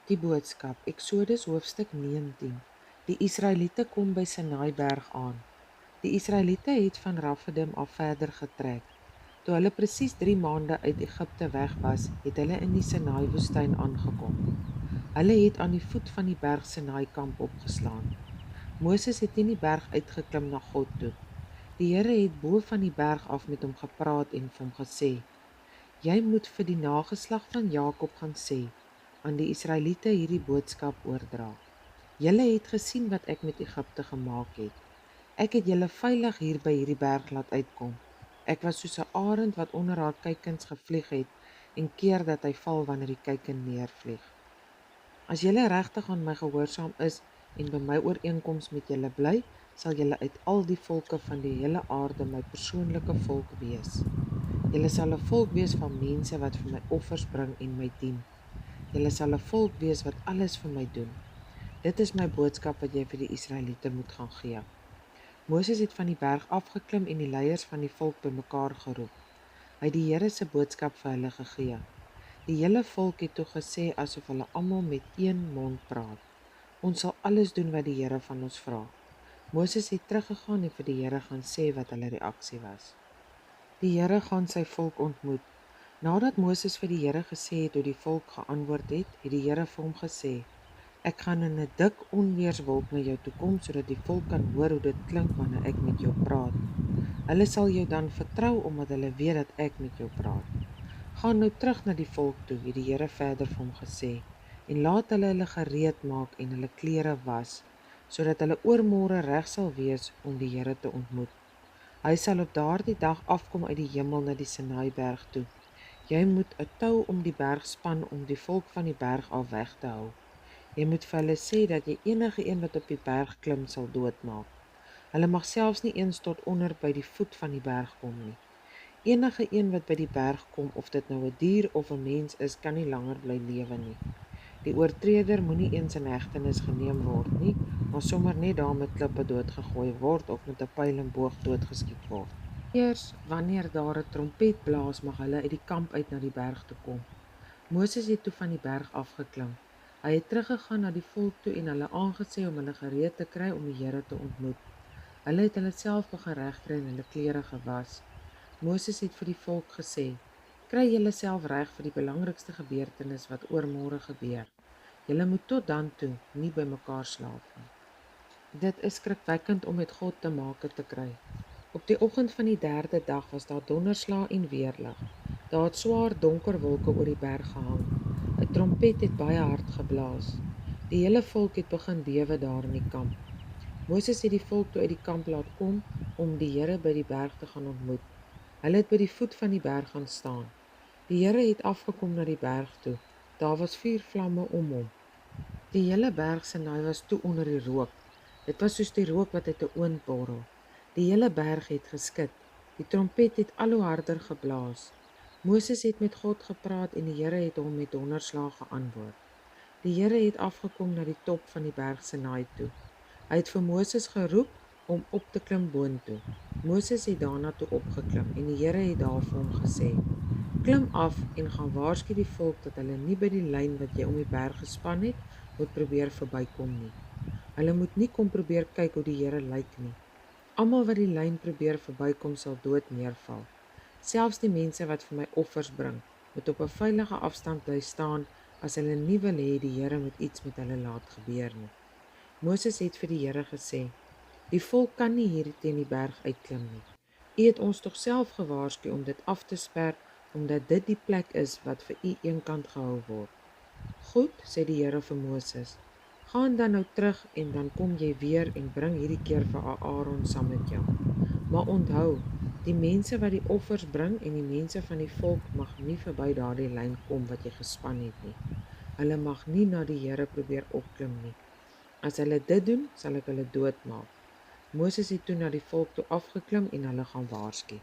Die boodskap, Eksodus hoofstuk 19. Die Israeliete kom by Sinaiberg aan. Die Israeliete het van Rafidim af verder getrek. Toe hulle presies 3 maande uit Egipte weg was, het hulle in die Sinai-woestyn aangekom. Hulle het aan die voet van die berg Sinai kamp opgeslaan. Moses het in die berg uitgeklim na God toe. Die Here het bo van die berg af met hom gepraat en vir hom gesê: Jy moet vir die nageslag van Jakob gaan sê, aan die Israeliete hierdie boodskap oordra. Julle het gesien wat ek met Egipte gemaak het. Ek het julle veilig hier by hierdie berg laat uitkom. Ek was soos 'n arend wat onder haar kuikens gevlieg het en keer dat hy val wanneer die kuiken neervlieg. As julle regtig aan my gehoorsaam is en by my ooreenkoms met julle bly, sal julle uit al die volke van die hele aarde my persoonlike volk wees. Julle sal 'n volk wees van mense wat vir my offers bring en my dien. Julle sal 'n volk wees wat alles vir my doen. Dit is my boodskap wat jy vir die Israeliete moet gaan gee. Moses het van die berg afgeklim en die leiers van die volk bymekaar geroep. Hy het die Here se boodskap vir hulle gegee. Die hele volk het toe gesê asof hulle almal met een mond praat. Ons sal alles doen wat die Here van ons vra. Moses het teruggegaan en vir die Here gaan sê wat hulle reaksie was. Die Here gaan sy volk ontmoet. Nadat Moses vir die Here gesê het hoe die volk geantwoord het, het die Here vir hom gesê: Ek gaan in 'n dik onweerswolk na jou toe kom sodat die volk kan hoor hoe dit klink wanneer ek met jou praat. Hulle sal jou dan vertrou omdat hulle weet dat ek met jou praat. Gaan nou terug na die volk toe, het die Here verder vir hom gesê, en laat hulle gereed maak en hulle klere was, sodat hulle oormôre reg sal wees om die Here te ontmoet. Hy sal op daardie dag afkom uit die hemel na die Sinaiberg toe. Jy moet 'n tou om die berg span om die volk van die berg af weg te hou. Jy moet vir hulle sê dat jy enige een wat op die berg klim sal doodmaak. Hulle mag selfs nie eens tot onder by die voet van die berg kom nie. Enige een wat by die berg kom, of dit nou 'n dier of 'n mens is, kan nie langer bly lewe nie. Die oortreder moenie eens in hegtenis geneem word nie, maar sommer net daar met klippe doodgegooi word of met 'n pyl en boog doodgeskiet word. Eers wanneer daar 'n trompet blaas, mag hulle uit die kamp uit na die berg toe kom. Moses het toe van die berg afgeklim. Hy het teruggegaan na die volk toe en hulle aangesê om hulle gereed te kry om die Here te ontmoet. Hulle het hulle self begin regkry en hulle klere gewas. Moses het vir die volk gesê: Kry julle self reg vir die belangrikste gebeurtenis wat oormôre gebeur. Julle moet tot dan toe nie by mekaar slaap nie. Dit is skrikwekkend om met God te make te kry. Op die oggend van die 3de dag was daar donderslae en weerlig. Daar het swaar donker wolke oor die berg gehang. 'n Trompet het baie hard geblaas. Die hele volk het begin bewe daar in die kamp. Moses het die volk toe uit die kamp laat kom om die Here by die berg te gaan ontmoet. Hulle het by die voet van die berg gaan staan. Die Here het afgekom na die berg toe. Daar was 4 vlamme om hom. Die hele berg Sinai was toe onder die rook. Dit was soos die rook wat uit 'n oond borrel. Die hele berg het geskud. Die trompet het al hoe harder geblaas. Moses het met God gepraat en die Here het hom met donderslae geantwoord. Die Here het afgekom na die top van die berg Sinai toe. Hy het vir Moses geroep om op te klim boontoe. Moses het daarna toe opgeklim en die Here het daar vir hom gesê: Klim af en gaan waarsku die volk dat hulle nie by die lyn wat jy om die berg gespan het, moet probeer verbykom nie. Hulle moet nie kom probeer kyk hoe die Here lyk nie. Almal wat die lyn probeer verbykom sal dood neerval. Selfs die mense wat vir my offers bring, moet op 'n veilige afstand bly staan as hulle nie wil hê die Here moet iets met hulle laat gebeur nie. Moses het vir die Here gesê: Die volk kan nie hier teen die berg uitklim nie. U het ons tog self gewaarsku om dit af te sper, omdat dit die plek is wat vir u eenkant gehou word. Goed, sê die Here vir Moses. Gaan dan nou terug en dan kom jy weer en bring hierdie keer vir Aaron saam met jou. Maar onthou, die mense wat die offers bring en die mense van die volk mag nie verby daardie lyn kom wat jy gespan het nie. Hulle mag nie na die Here probeer opklim nie. As hulle dit doen, sal ek hulle doodmaak. Moses het toe na die volk toe afgeklim en hulle gaan waarsku.